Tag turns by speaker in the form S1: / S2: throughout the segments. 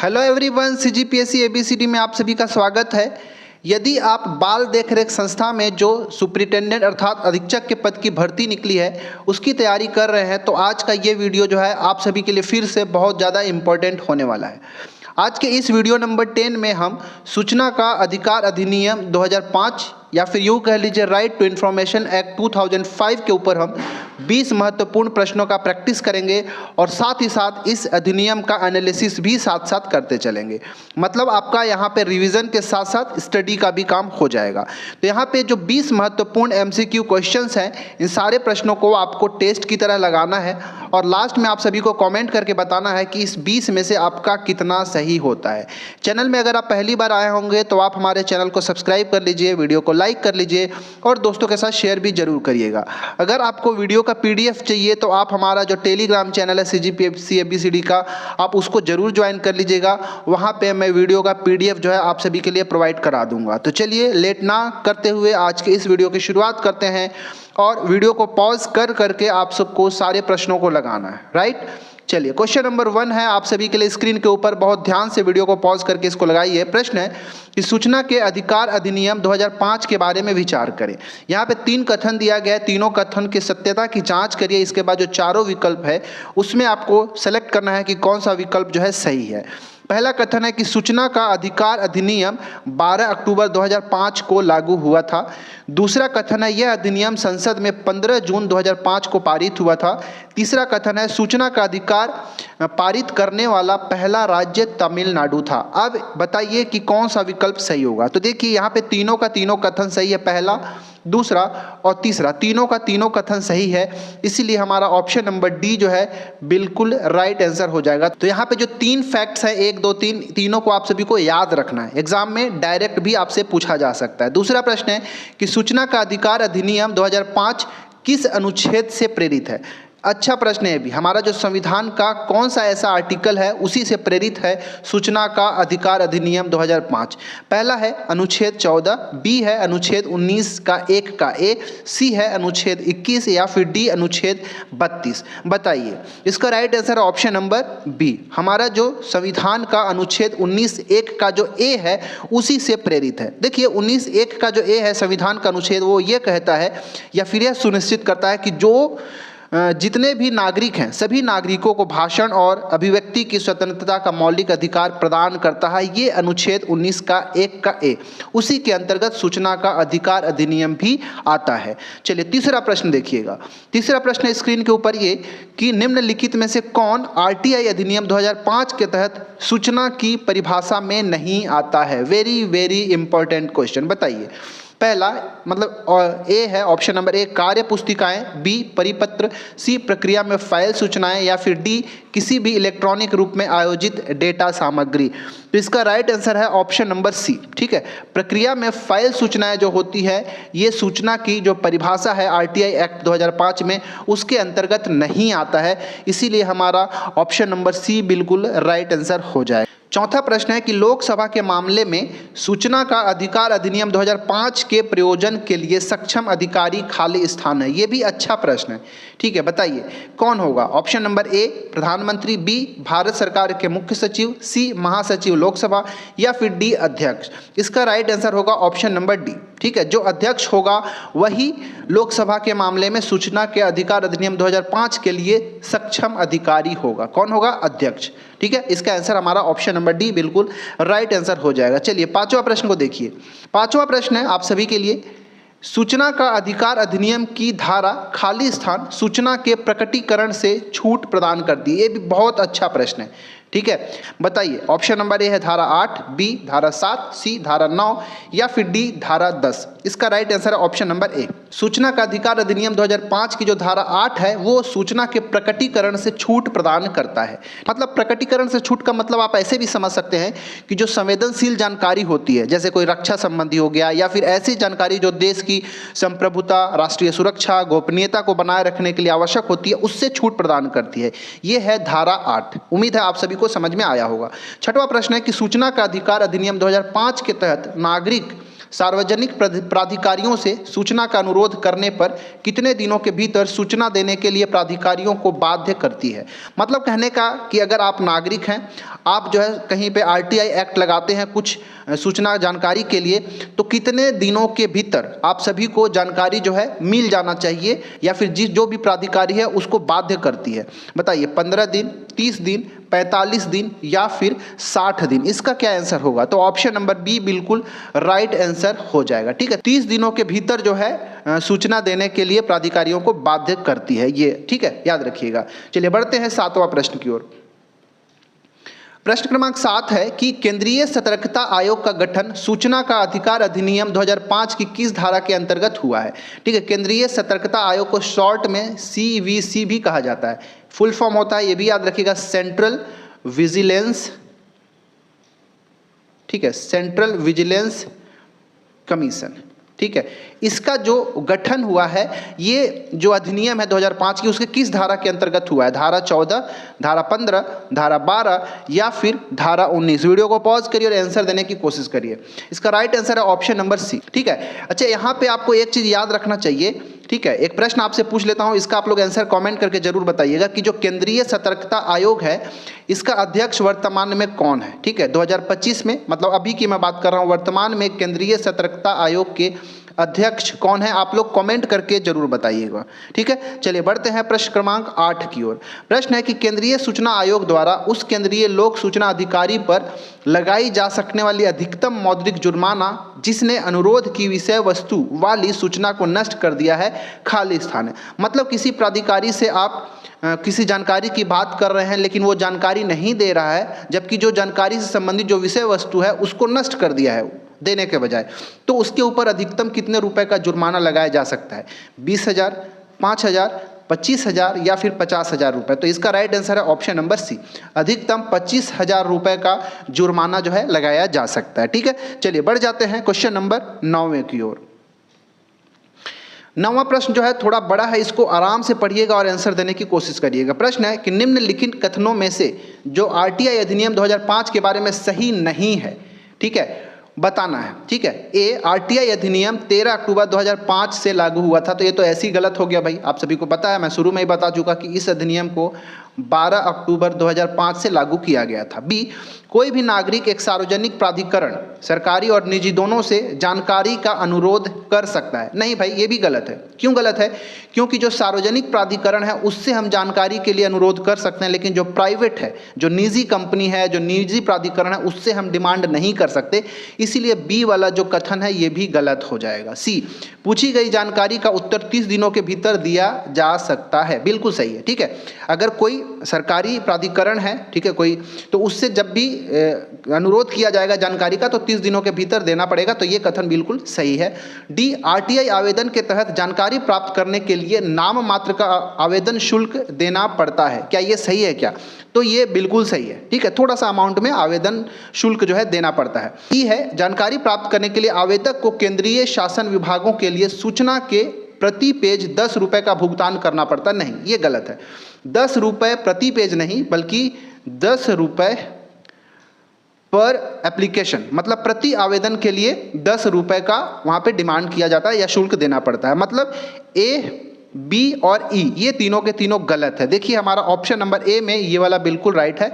S1: Hello everyone, CGPSC ABCD में आप सभी का स्वागत है। यदि आप बाल देखरेख संस्था में जो सुपरिटेंडेंट अर्थात अधीक्षक के पद की भर्ती निकली है उसकी तैयारी कर रहे हैं तो आज का ये वीडियो जो है आप सभी के लिए फिर से बहुत ज़्यादा इम्पोर्टेंट होने वाला है। आज के इस वीडियो नंबर 10 में हम सूचना का अधिकार अधिनियम 2005 या फिर यूँ कह लीजिए राइट टू इन्फॉर्मेशन एक्ट 2005 के ऊपर हम 20 महत्वपूर्ण प्रश्नों का प्रैक्टिस करेंगे और साथ ही साथ इस अधिनियम का एनालिसिस भी साथ साथ करते चलेंगे। मतलब आपका यहाँ पे रिवीजन के साथ साथ स्टडी का भी काम हो जाएगा। तो यहाँ पे जो 20 महत्वपूर्ण एमसीक्यू क्वेश्चंस हैं, इन सारे प्रश्नों को आपको टेस्ट की तरह लगाना है और लास्ट में आप सभी को कॉमेंट करके बताना है कि इस 20 में से आपका कितना सही होता है। चैनल में अगर आप पहली बार आए होंगे तो आप हमारे चैनल को सब्सक्राइब कर लीजिए, वीडियो को लाइक कर लीजिए और दोस्तों के साथ शेयर भी जरूर करिएगा। अगर आपको वीडियो का पीडीएफ चाहिए तो आप हमारा जो टेलीग्राम चैनल है सीजीपीएससी एबीसीडी का, आप उसको जरूर ज्वाइन कर लीजिएगा। वहाँ पे मैं वीडियो का पीडीएफ जो है आप सभी के लिए प्रोवाइड करा दूंगा। तो चलिए लेट ना करते हुए आज के इस वीडियो की शुरुआत करते हैं और वीडियो को पॉज कर करके आप सबको सारे प्रश्नों को लगाना है। राइट, चलिए क्वेश्चन नंबर 1 है आप सभी के लिए स्क्रीन के ऊपर। बहुत ध्यान से वीडियो को पॉज करके इसको लगाइए। प्रश्न है कि सूचना के अधिकार अधिनियम 2005 के बारे में विचार करें। यहाँ पे 3 कथन दिया गया है, तीनों कथन की सत्यता की जांच करिए। इसके बाद जो चारों विकल्प है उसमें आपको सेलेक्ट करना है कि कौन सा विकल्प जो है सही है। पहला कथन है कि सूचना का अधिकार अधिनियम 12 अक्टूबर 2005 को लागू हुआ था। दूसरा कथन है यह अधिनियम संसद में 15 जून 2005 को पारित हुआ था। तीसरा कथन है सूचना का अधिकार पारित करने वाला पहला राज्य तमिलनाडु था। अब बताइए कि कौन सा विकल्प सही होगा। तो देखिए यहाँ पे तीनों का तीनों कथन सही है, पहला, दूसरा और तीसरा, तीनों का तीनों कथन सही है। इसीलिए हमारा ऑप्शन नंबर डी जो है बिल्कुल राइट आंसर हो जाएगा। तो यहाँ पे जो 3 फैक्ट्स हैं, 1 2 3, तीनों को आप सभी को याद रखना है। एग्जाम में डायरेक्ट भी आपसे पूछा जा सकता है। दूसरा प्रश्न है कि सूचना का अधिकार अधिनियम 2005 किस अनुच्छेद से प्रेरित है। अच्छा प्रश्न है। भी हमारा जो संविधान का कौन सा ऐसा आर्टिकल है उसी से प्रेरित है सूचना का अधिकार अधिनियम 2005। पहला है अनुच्छेद 14, बी है अनुच्छेद 19 का 1 का ए, सी है अनुच्छेद 21 या फिर डी अनुच्छेद 32। बताइए, इसका राइट आंसर है ऑप्शन नंबर बी। हमारा जो संविधान का अनुच्छेद 19(1) का जो ए है उसी से प्रेरित है। देखिए 19(1) का जो ए है संविधान का अनुच्छेद, वो ये कहता है या फिर यह सुनिश्चित करता है कि जो जितने भी नागरिक हैं सभी नागरिकों को भाषण और अभिव्यक्ति की स्वतंत्रता का मौलिक अधिकार प्रदान करता है। ये अनुच्छेद 19 का 1 का ए, उसी के अंतर्गत सूचना का अधिकार अधिनियम भी आता है। चलिए तीसरा प्रश्न देखिएगा। तीसरा प्रश्न स्क्रीन के ऊपर ये कि निम्नलिखित में से कौन आरटीआई अधिनियम 2005 के तहत सूचना की परिभाषा में नहीं आता है। Very very important question. बताइए, पहला मतलब ए है ऑप्शन नंबर ए कार्य पुस्तिकाएं, बी परिपत्र, सी प्रक्रिया में फाइल सूचनाएं या फिर डी किसी भी इलेक्ट्रॉनिक रूप में आयोजित डेटा सामग्री। तो इसका राइट आंसर है ऑप्शन नंबर सी। ठीक है, प्रक्रिया में फाइल सूचनाएं जो होती है ये सूचना की जो परिभाषा है आरटीआई एक्ट 2005 में उसके अंतर्गत नहीं आता है। इसीलिए हमारा ऑप्शन नंबर सी बिल्कुल राइट आंसर हो जाए। चौथा प्रश्न है कि लोकसभा के मामले में सूचना का अधिकार अधिनियम 2005 के प्रयोजन के लिए सक्षम अधिकारी खाली स्थान है। ये भी अच्छा प्रश्न है। ठीक है, बताइए कौन होगा। ऑप्शन नंबर ए प्रधानमंत्री, बी भारत सरकार के मुख्य सचिव, सी महासचिव लोकसभा या फिर डी अध्यक्ष। इसका राइट आंसर होगा ऑप्शन नंबर डी। ठीक है, जो अध्यक्ष होगा वही लोकसभा के मामले में सूचना के अधिकार अधिनियम 2005 के लिए सक्षम अधिकारी होगा। कौन होगा? अध्यक्ष। ठीक है, इसका आंसर हमारा ऑप्शन नंबर डी बिल्कुल राइट आंसर हो जाएगा। चलिए पांचवा प्रश्न को देखिए। पांचवा प्रश्न है आप सभी के लिए, सूचना का अधिकार अधिनियम की धारा खाली स्थान सूचना के प्रकटीकरण से छूट प्रदान करती है। ये भी बहुत अच्छा प्रश्न है। ठीक है, बताइए ऑप्शन नंबर ए है धारा 8, बी धारा 7, सी धारा 9 या फिर डी धारा 10। इसका राइट आंसर है ऑप्शन नंबर ए। सूचना का अधिकार अधिनियम 2005 की जो धारा 8 है वो सूचना के प्रकटीकरण से छूट प्रदान करता है। मतलब प्रकटीकरण से छूट का मतलब आप ऐसे भी समझ सकते हैं कि जो संवेदनशील जानकारी होती है जैसे कोई रक्षा संबंधी हो गया या फिर ऐसी जानकारी जो देश की संप्रभुता, राष्ट्रीय सुरक्षा, गोपनीयता को बनाए रखने के लिए आवश्यक होती है, उससे छूट प्रदान करती है। ये है धारा 8। उम्मीद है आप सभी को समझ में आया होगा। छठवां प्रश्न है कि सूचना का अधिकार अधिनियम 2005 के तहत नागरिक सार्वजनिक प्राधिकारियों से सूचना का अनुरोध करने पर कितने दिनों के भीतर सूचना देने के लिए प्राधिकारियों को बाध्य करती है। मतलब कहने का कि अगर आप नागरिक हैं, आप जो है कहीं पे आरटीआई एक्ट लगाते हैं कुछ सूचना जानकारी के लिए, तो कितने दिनों के भीतर आप सभी को जानकारी जो है मिल जाना चाहिए, या फिर जो भी प्राधिकारी है उसको बाध्य करती है। बताइए, 15 दिन, 30 दिन, 45 दिन या फिर 60 दिन। इसका क्या आंसर होगा? तो ऑप्शन नंबर बी बिल्कुल राइट आंसर हो जाएगा। ठीक है, 30 दिनों के भीतर जो है सूचना देने के लिए प्राधिकारियों को बाध्य करती है ये। ठीक है, याद रखिएगा। चलिए बढ़ते हैं 7वां प्रश्न की ओर। प्रश्न क्रमांक 7 है कि केंद्रीय सतर्कता आयोग का गठन सूचना का अधिकार अधिनियम 2005 की किस धारा के अंतर्गत हुआ है। ठीक है, केंद्रीय सतर्कता आयोग को शॉर्ट में CVC भी कहा जाता है। फुल फॉर्म होता है, ये भी याद रखिएगा, सेंट्रल विजिलेंस, ठीक है, सेंट्रल विजिलेंस कमीशन। ठीक है, इसका जो गठन हुआ है, ये जो अधिनियम है 2005 की, उसके किस धारा के अंतर्गत हुआ है? धारा 14, धारा 15, धारा 12 या फिर धारा 19? वीडियो को पॉज करिए और आंसर देने की कोशिश करिए। इसका राइट आंसर है ऑप्शन नंबर सी। ठीक है, अच्छा यहाँ पे आपको एक चीज याद रखना चाहिए। ठीक है, एक प्रश्न आपसे पूछ लेता हूँ, इसका आप लोग आंसर कमेंट करके जरूर बताइएगा कि जो केंद्रीय सतर्कता आयोग है, इसका अध्यक्ष वर्तमान में कौन है। ठीक है, 2025 में, मतलब अभी की मैं बात कर रहा हूँ, वर्तमान में केंद्रीय सतर्कता आयोग के अध्यक्ष कौन है, आप लोग कमेंट करके जरूर बताइएगा। ठीक है, चलिए बढ़ते हैं प्रश्न क्रमांक 8 की ओर। प्रश्न है कि केंद्रीय सूचना आयोग द्वारा उस केंद्रीय लोक सूचना अधिकारी पर लगाई जा सकने वाली अधिकतम मौद्रिक जुर्माना जिसने अनुरोध की विषय वस्तु वाली सूचना को नष्ट कर दिया है खाली स्थान है। मतलब किसी प्राधिकारी से आप किसी जानकारी की बात कर रहे हैं, लेकिन वो जानकारी नहीं दे रहा है, जबकि जो जानकारी से संबंधित जो विषय वस्तु है उसको नष्ट कर दिया है देने के बजाय, तो उसके ऊपर अधिकतम कितने रुपए का जुर्माना लगाया जा सकता है? 20,000, 5,000, 25,000 या फिर 50,000 रुपये? तो इसका राइट आंसर है ऑप्शन नंबर सी, अधिकतम 25,000 रुपये का जुर्माना जो है लगाया जा सकता है। ठीक है, चलिए बढ़ जाते हैं क्वेश्चन नंबर 9 की ओर। 9वां प्रश्न जो है थोड़ा बड़ा है, इसको आराम से पढ़िएगा और आंसर देने की कोशिश करिएगा। प्रश्न है कि निम्नलिखित कथनों में से जो आरटीआई अधिनियम 2005 के बारे में सही नहीं है, ठीक है, बताना है। ठीक है, ए, आरटीआई अधिनियम 13 अक्टूबर 2005 से लागू हुआ था, तो ये तो ऐसे ही गलत हो गया भाई, आप सभी को पता है, मैं शुरू में ही बता चुका कि इस अधिनियम को 12 अक्टूबर 2005 से लागू किया गया था। बी, कोई भी नागरिक एक सार्वजनिक प्राधिकरण, सरकारी और निजी दोनों से जानकारी का अनुरोध कर सकता है। नहीं भाई, ये भी गलत है। क्यों गलत है? क्योंकि जो सार्वजनिक प्राधिकरण है उससे हम जानकारी के लिए अनुरोध कर सकते हैं, लेकिन जो प्राइवेट है, जो निजी कंपनी है, जो निजी प्राधिकरण है, उससे हम डिमांड नहीं कर सकते। इसीलिए बी वाला जो कथन है ये भी गलत हो जाएगा। सी, पूछी गई जानकारी का उत्तर 30 दिनों के भीतर दिया जा सकता है, बिल्कुल सही है। ठीक है, अगर कोई सरकारी प्राधिकरण है, ठीक है, कोई, तो उससे जब भी अनुरोध किया जाएगा जानकारी का तो 30 दिनों के भीतर देना पड़ेगा, तो ये कथन बिल्कुल सही है। डी, आरटीआई आवेदन के तहत जानकारी प्राप्त करने के लिए नाम मात्र का आवेदन शुल्क देना पड़ता है, क्या ये सही है क्या? तो ये बिल्कुल सही है। ठीक है, थोड़ा सा अमाउंट में आवेदन शुल्क जो है देना पड़ता है। ई है, जानकारी प्राप्त करने के लिए आवेदक को केंद्रीय शासन विभागों के लिए सूचना के प्रति पेज 10 रुपये का भुगतान करना पड़ता। नहीं, ये गलत है। 10 रुपये प्रति पेज नहीं, बल्कि 10 रुपये पर एप्लीकेशन, मतलब प्रति आवेदन के लिए 10 रुपये का वहाँ पे डिमांड किया जाता है या शुल्क देना पड़ता है। मतलब ए, बी और ई ये तीनों के तीनों गलत है। देखिए, हमारा ऑप्शन नंबर ए में ये वाला बिल्कुल राइट है,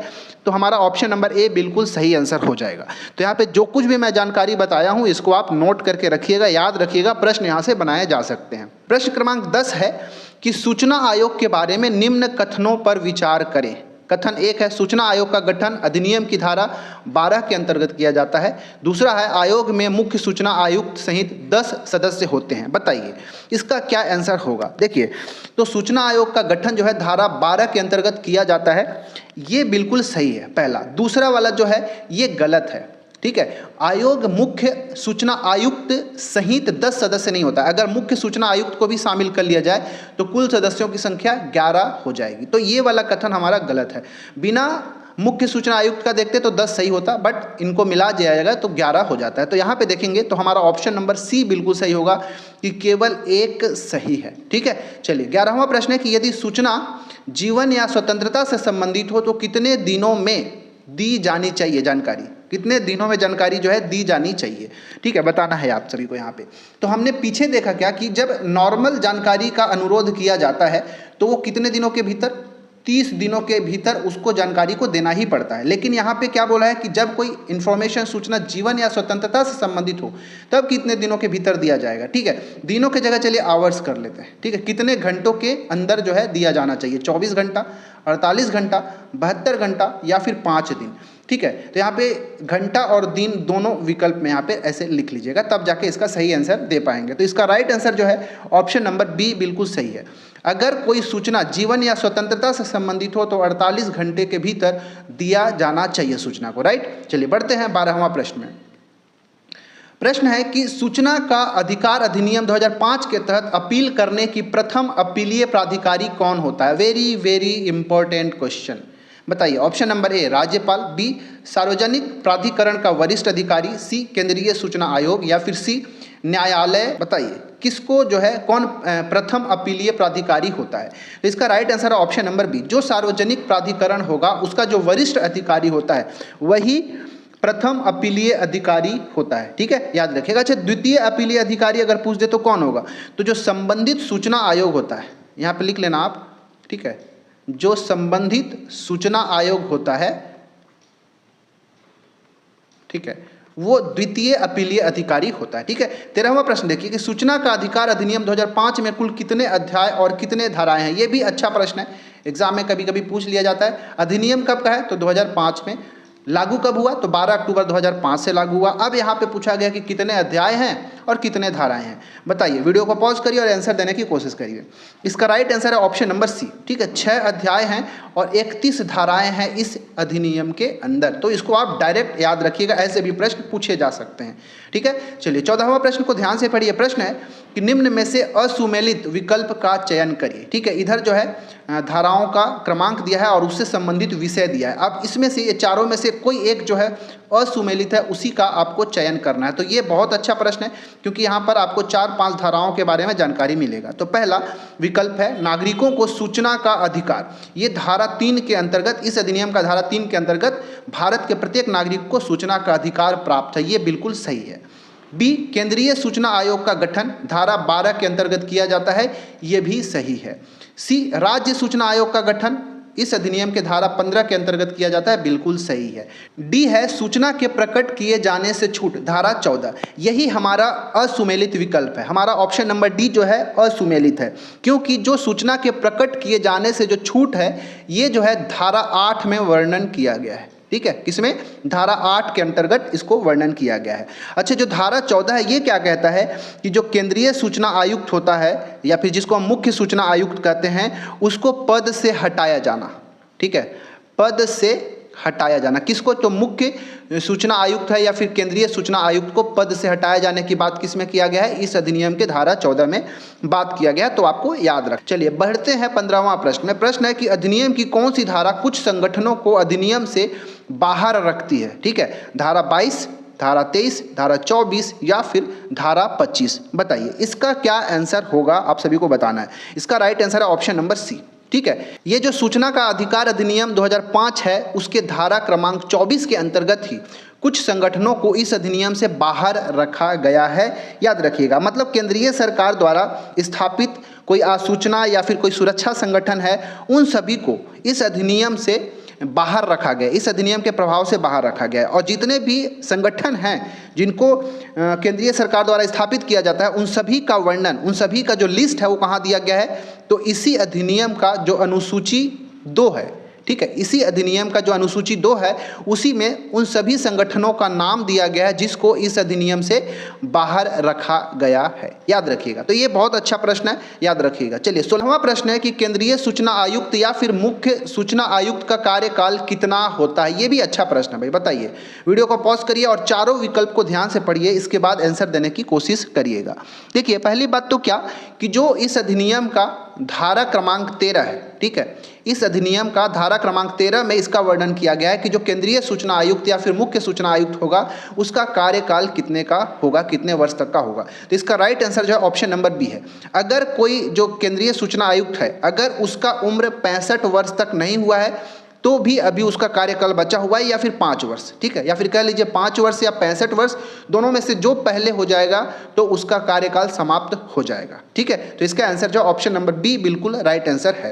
S1: तो हमारा ऑप्शन नंबर ए बिल्कुल सही आंसर हो जाएगा। तो यहाँ पे जो कुछ भी मैं जानकारी बताया हूँ इसको आप नोट करके रखिएगा, याद रखिएगा, प्रश्न यहाँ से बनाए जा सकते हैं। प्रश्न क्रमांक 10 है कि सूचना आयोग के बारे में निम्न कथनों पर विचार करें। कथन 1 है, सूचना आयोग का गठन अधिनियम की धारा 12 के अंतर्गत किया जाता है। दूसरा है, आयोग में मुख्य सूचना आयुक्त सहित 10 सदस्य होते हैं। बताइए इसका क्या आंसर होगा? देखिए, तो सूचना आयोग का गठन जो है धारा 12 के अंतर्गत किया जाता है, ये बिल्कुल सही है पहला। दूसरा वाला जो है ये गलत है। ठीक है, आयोग मुख्य सूचना आयुक्त सहित 10 सदस्य नहीं होता। अगर मुख्य सूचना आयुक्त को भी शामिल कर लिया जाए तो कुल सदस्यों की संख्या 11 हो जाएगी। तो ये वाला कथन हमारा गलत है। बिना मुख्य सूचना आयुक्त का देखते तो 10 सही होता, बट इनको मिला दिया जाएगा तो 11 हो जाता है। तो यहाँ पे देखेंगे तो हमारा ऑप्शन नंबर सी बिल्कुल सही होगा कि केवल एक सही है। ठीक है, चलिए 11वां प्रश्न है कि यदि सूचना जीवन या स्वतंत्रता से संबंधित हो तो कितने दिनों में दी जानी चाहिए जानकारी, कितने दिनों में जानकारी जो है दी जानी चाहिए, ठीक है, बताना है आप सभी को यहाँ पे। तो हमने पीछे देखा क्या कि जब नॉर्मल जानकारी का अनुरोध किया जाता है तो वो कितने दिनों के भीतर, 30 दिनों के भीतर उसको जानकारी को देना ही पड़ता है। लेकिन यहाँ पे क्या बोला है कि जब कोई इन्फॉर्मेशन, सूचना जीवन या स्वतंत्रता से संबंधित हो तब कितने दिनों के भीतर दिया जाएगा, ठीक है। दिनों की जगह चलिए आवर्स कर लेते हैं, ठीक है। कितने घंटों के अंदर जो है दिया जाना चाहिए, 24 घंटा, 48 घंटा, 72 घंटा या फिर 5 दिन, ठीक है। तो यहाँ पे घंटा और दिन दोनों विकल्प में यहाँ पे ऐसे लिख लीजिएगा, तब जाके इसका सही आंसर दे पाएंगे। तो इसका राइट आंसर जो है ऑप्शन नंबर बी बिल्कुल सही है। अगर कोई सूचना जीवन या स्वतंत्रता से संबंधित हो तो 48 घंटे के भीतर दिया जाना चाहिए सूचना को, राइट। चलिए बढ़ते हैं 12वां प्रश्न में। प्रश्न है कि सूचना का अधिकार अधिनियम 2005 के तहत अपील करने की प्रथम अपीलीय प्राधिकारी कौन होता है। वेरी वेरी इंपॉर्टेंट क्वेश्चन, बताइए। ऑप्शन नंबर ए राज्यपाल, बी सार्वजनिक प्राधिकरण का वरिष्ठ अधिकारी, सी केंद्रीय सूचना आयोग या फिर सी न्यायालय। बताइए किसको जो है कौन प्रथम अपीलीय प्राधिकारी होता है। तो इसका राइट आंसर है ऑप्शन नंबर बी, जो सार्वजनिक प्राधिकरण होगा उसका जो वरिष्ठ अधिकारी होता है वही प्रथम अपीलीय अधिकारी होता है, ठीक है, याद रखिएगा। अच्छा, द्वितीय अपीलीय अधिकारी अगर पूछ दे तो कौन होगा, तो जो संबंधित सूचना आयोग होता है, यहाँ पे लिख लेना आप, ठीक है, जो संबंधित सूचना आयोग होता है, ठीक है, वो द्वितीय अपीलीय अधिकारी होता है, ठीक है। 13वां प्रश्न देखिए कि सूचना का अधिकार अधिनियम 2005 में कुल कितने अध्याय और कितने धाराएं हैं। ये भी अच्छा प्रश्न है, एग्जाम में कभी कभी पूछ लिया जाता है। अधिनियम कब का है, तो 2005 में। लागू कब हुआ, तो 12 अक्टूबर 2005 से लागू हुआ। अब यहाँ पे पूछा गया कि कितने अध्याय हैं और कितने धाराएं हैं। बताइए, वीडियो को पॉज करिए और आंसर देने की कोशिश करिए। इसका राइट आंसर है ऑप्शन नंबर सी, ठीक है। 6 अध्याय हैं और 31 धाराएं हैं इस अधिनियम के अंदर। तो इसको आप डायरेक्ट याद रखिएगा, ऐसे भी प्रश्न पूछे जा सकते हैं, ठीक है। चलिए 14वां प्रश्न को ध्यान से पढ़िए। प्रश्न है कि निम्न में से असुमेलित विकल्प का चयन करिए, ठीक है। इधर जो है धाराओं का क्रमांक दिया है और उससे संबंधित विषय दिया है। अब इसमें से ये चारों में से कोई एक जो है असुमेलित है, उसी का आपको चयन करना है। तो ये बहुत अच्छा प्रश्न है क्योंकि यहाँ पर आपको 4-5 धाराओं के बारे में जानकारी मिलेगा। तो पहला विकल्प है नागरिकों को सूचना का अधिकार। ये धारा 3 के अंतर्गत, इस अधिनियम का धारा 3 के अंतर्गत भारत के प्रत्येक नागरिक को सूचना का अधिकार प्राप्त है, ये बिल्कुल सही है। बी केंद्रीय सूचना आयोग का गठन धारा 12 के अंतर्गत किया जाता है, ये भी सही है। सी राज्य सूचना आयोग का गठन इस अधिनियम के धारा 15 के अंतर्गत किया जाता है, बिल्कुल सही है। डी है सूचना के प्रकट किए जाने से छूट धारा 14, यही हमारा असुमेलित विकल्प है। हमारा ऑप्शन नंबर डी जो है असुमेलित है, क्योंकि जो सूचना के प्रकट किए जाने से जो छूट है ये जो है धारा 8 में वर्णन किया गया है, ठीक है। किसमें, धारा 8 के अंतर्गत इसको वर्णन किया गया है। अच्छा, जो धारा 14 है ये क्या कहता है कि जो केंद्रीय सूचना आयुक्त होता है या फिर जिसको हम मुख्य सूचना आयुक्त कहते हैं, उसको पद से हटाया जाना, ठीक है, पद से हटाया जाना। किसको, तो मुख्य सूचना आयुक्त है या फिर केंद्रीय सूचना आयुक्त को पद से हटाए जाने की बात किसमें किया गया है, इस अधिनियम के धारा 14 में बात किया गया, तो आपको याद रख। चलिए बढ़ते हैं 15वां प्रश्न में। प्रश्न है कि अधिनियम की कौन सी धारा कुछ संगठनों को अधिनियम से बाहर रखती है, ठीक है। धारा 22, धारा 23, धारा 24 या फिर धारा 25। बताइए इसका क्या आंसर होगा, आप सभी को बताना है। इसका राइट आंसर है ऑप्शन नंबर सी, ठीक है। ये जो सूचना का अधिकार अधिनियम 2005 है उसके धारा क्रमांक 24 के अंतर्गत ही कुछ संगठनों को इस अधिनियम से बाहर रखा गया है, याद रखिएगा। मतलब केंद्रीय सरकार द्वारा स्थापित कोई आसूचना या फिर कोई सुरक्षा संगठन है, उन सभी को इस अधिनियम से बाहर रखा गया, इस अधिनियम के प्रभाव से बाहर रखा गया है। और जितने भी संगठन हैं जिनको केंद्रीय सरकार द्वारा स्थापित किया जाता है, उन सभी का वर्णन, उन सभी का जो लिस्ट है वो कहाँ दिया गया है, तो इसी अधिनियम का जो अनुसूची 2 है, ठीक है, इसी अधिनियम का जो अनुसूची 2 है उसी में उन सभी संगठनों का नाम दिया गया है जिसको इस अधिनियम से बाहर रखा गया है, याद रखिएगा। तो ये बहुत अच्छा प्रश्न है, याद रखिएगा। चलिए 16वां प्रश्न है कि केंद्रीय सूचना आयुक्त या फिर मुख्य सूचना आयुक्त का कार्यकाल कितना होता है। ये भी अच्छा प्रश्न है भाई, बताइए। वीडियो को पॉज करिए और चारों विकल्प को ध्यान से पढ़िए, इसके बाद आंसर देने की कोशिश करिएगा। देखिए पहली बात तो क्या कि जो इस अधिनियम का धारा क्रमांक 13 है, ठीक है, इस अधिनियम का धारा क्रमांक 13 में इसका वर्णन किया गया है कि जो केंद्रीय सूचना आयुक्त या फिर मुख्य सूचना आयुक्त होगा उसका कार्यकाल कितने का होगा, कितने वर्ष तक का होगा। तो इसका राइट आंसर जो है ऑप्शन नंबर बी है। अगर कोई जो केंद्रीय सूचना आयुक्त है, अगर उसका उम्र 65 वर्ष तक नहीं हुआ है तो भी अभी उसका कार्यकाल बचा हुआ है, या फिर 5 वर्ष, ठीक है, या फिर कह लीजिए 5 वर्ष या 65 वर्ष, दोनों में से जो पहले हो जाएगा तो उसका कार्यकाल समाप्त हो जाएगा, ठीक है। तो इसका आंसर जो ऑप्शन नंबर बी बिल्कुल राइट आंसर है।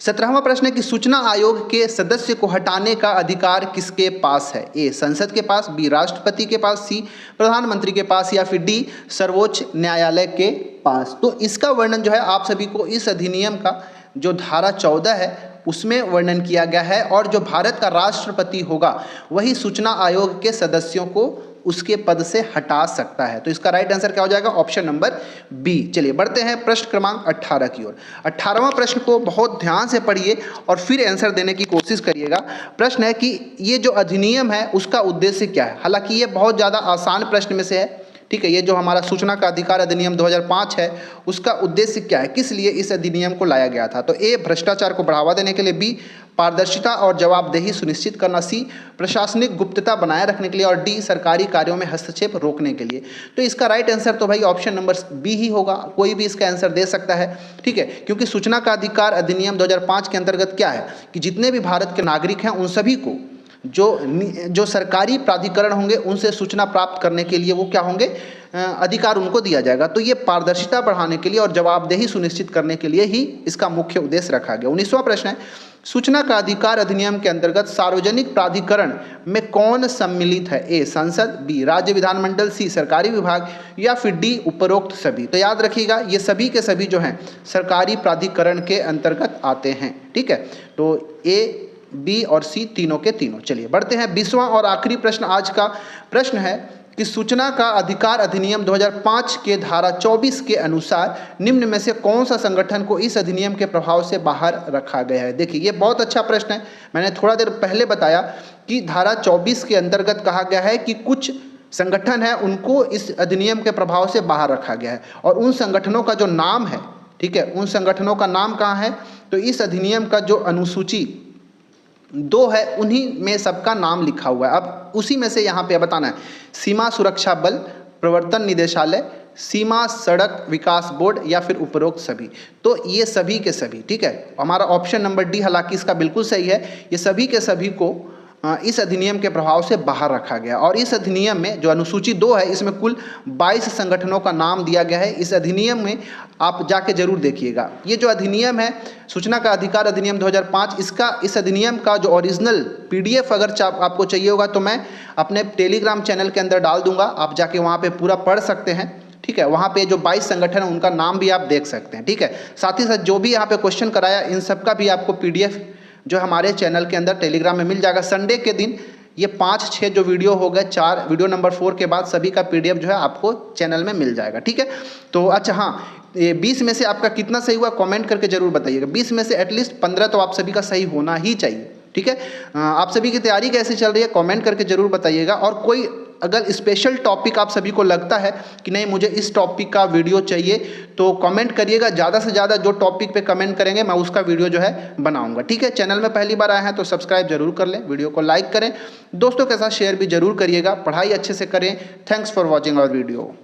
S1: 17वां प्रश्न है कि सूचना आयोग के सदस्य को हटाने का अधिकार किसके पास है? ए संसद के पास, बी राष्ट्रपति के पास, सी प्रधानमंत्री के पास, या फिर डी सर्वोच्च न्यायालय के पास। तो इसका वर्णन जो है आप सभी को इस अधिनियम का जो धारा 14 है उसमें वर्णन किया गया है, और जो भारत का राष्ट्रपति होगा वही सूचना आयोग के सदस्यों को उसके पद से हटा सकता है। तो इसका राइट आंसर क्या हो जाएगा? Option number B. चलिए बढ़ते हैं प्रश्न क्रमांक 18 की ओर। 18वां प्रश्न को बहुत ध्यान से पढ़िए और फिर आंसर देने की कोशिश करिएगा। प्रश्न है कि ये जो अधिनियम है उसका उद्देश्य क्या है। हालांकि ये बहुत ज़्यादा आसान प्रश्न में से है, ठीक है। ये जो हमारा सूचना का अधिकार अधिनियम 2005 है उसका उद्देश्य क्या है, किस लिए इस अधिनियम को लाया गया था? तो ए भ्रष्टाचार को बढ़ावा देने के लिए, बी पारदर्शिता और जवाबदेही सुनिश्चित करना, सी प्रशासनिक गुप्तता बनाए रखने के लिए, और डी सरकारी कार्यों में हस्तक्षेप रोकने के लिए। तो इसका राइट आंसर तो भाई ऑप्शन नंबर बी ही होगा, कोई भी इसका आंसर दे सकता है, ठीक है। क्योंकि सूचना का अधिकार अधिनियम 2005 के अंतर्गत क्या है कि जितने भी भारत के नागरिक हैं उन सभी को जो सरकारी प्राधिकरण होंगे उनसे सूचना प्राप्त करने के लिए वो क्या होंगे, अधिकार उनको दिया जाएगा। तो ये पारदर्शिता बढ़ाने के लिए और जवाबदेही सुनिश्चित करने के लिए ही इसका मुख्य उद्देश्य रखा गया। 19वां प्रश्न है, सूचना का अधिकार अधिनियम के अंतर्गत सार्वजनिक प्राधिकरण में कौन सम्मिलित है? ए संसद, बी राज्य विधानमंडल, सी सरकारी विभाग, या फिर डी उपरोक्त सभी। तो याद रखिएगा ये सभी के सभी जो हैं सरकारी प्राधिकरण के अंतर्गत आते हैं, ठीक है। तो ए, बी और सी तीनों के तीनों। चलिए बढ़ते हैं 20वां और आखिरी प्रश्न। आज का प्रश्न है कि सूचना का अधिकार अधिनियम 2005 के धारा 24 के अनुसार निम्न में से कौन सा संगठन को इस अधिनियम के प्रभाव से बाहर रखा गया है? देखिए ये बहुत अच्छा प्रश्न है। मैंने थोड़ा देर पहले बताया कि धारा 24 के अंतर्गत कहा गया है कि कुछ संगठन है उनको इस अधिनियम के प्रभाव से बाहर रखा गया है, और उन संगठनों का जो नाम है, ठीक है, उन संगठनों का नाम कहाँ है? तो इस अधिनियम का जो अनुसूची 2 है उन्हीं में सबका नाम लिखा हुआ है। अब उसी में से यहाँ पे बताना है, सीमा सुरक्षा बल, प्रवर्तन निदेशालय, सीमा सड़क विकास बोर्ड, या फिर उपरोक्त सभी। तो ये सभी के सभी, ठीक है, हमारा ऑप्शन नंबर डी हालांकि इसका बिल्कुल सही है। ये सभी के सभी को इस अधिनियम के प्रभाव से बाहर रखा गया, और इस अधिनियम में जो अनुसूची 2 है इसमें कुल 22 संगठनों का नाम दिया गया है। इस अधिनियम में आप जाके जरूर देखिएगा। ये जो अधिनियम है सूचना का अधिकार अधिनियम 2005, इस अधिनियम का जो ओरिजिनल PDF अगर आपको चाहिए होगा तो मैं अपने टेलीग्राम चैनल के अंदर डाल दूंगा, आप जाके वहाँ पर पूरा पढ़ सकते हैं, ठीक है। वहाँ पे जो 22 संगठन है उनका नाम भी आप देख सकते हैं, ठीक है। साथ ही साथ जो भी यहाँ पे क्वेश्चन कराया इन सब का भी आपको PDF जो हमारे चैनल के अंदर टेलीग्राम में मिल जाएगा। संडे के दिन ये 5-6 जो वीडियो हो गए, 4 वीडियो नंबर 4 के बाद सभी का PDF जो है आपको चैनल में मिल जाएगा, ठीक है। तो अच्छा हाँ, ये 20 में से आपका कितना सही हुआ कमेंट करके जरूर बताइएगा। 20 में से एटलीस्ट 15 तो आप सभी का सही होना ही चाहिए, ठीक है। आप सभी की तैयारी कैसे चल रही है कमेंट करके जरूर बताइएगा। और कोई अगर स्पेशल टॉपिक आप सभी को लगता है कि नहीं मुझे इस टॉपिक का वीडियो चाहिए तो कमेंट करिएगा। ज़्यादा से ज़्यादा जो टॉपिक पे कमेंट करेंगे मैं उसका वीडियो जो है बनाऊंगा, ठीक है। चैनल में पहली बार आए हैं तो सब्सक्राइब जरूर कर लें, वीडियो को लाइक करें, दोस्तों के साथ शेयर भी जरूर करिएगा। पढ़ाई अच्छे से करें। Thanks for watching our video.